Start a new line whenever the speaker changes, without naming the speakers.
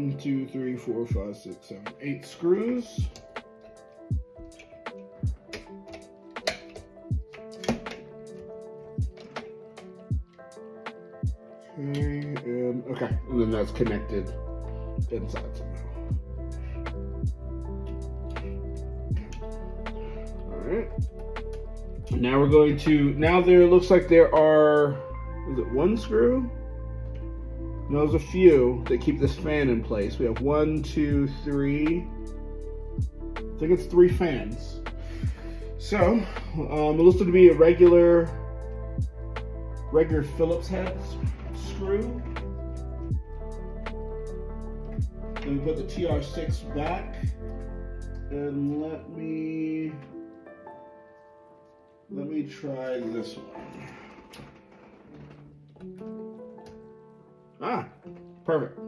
1, 2, 3, 4, 5, 6, 7, 8 screws. Okay, and then that's connected inside somehow. Alright. Now we're going to, now there looks like there are, is it one screw? No, there's a few that keep this fan in place. We have 1, 2, 3, I think it's 3 fans. So, it looks to be a regular Phillips head screw. Then we put the TR6 back, and let me try this one. Ah, perfect.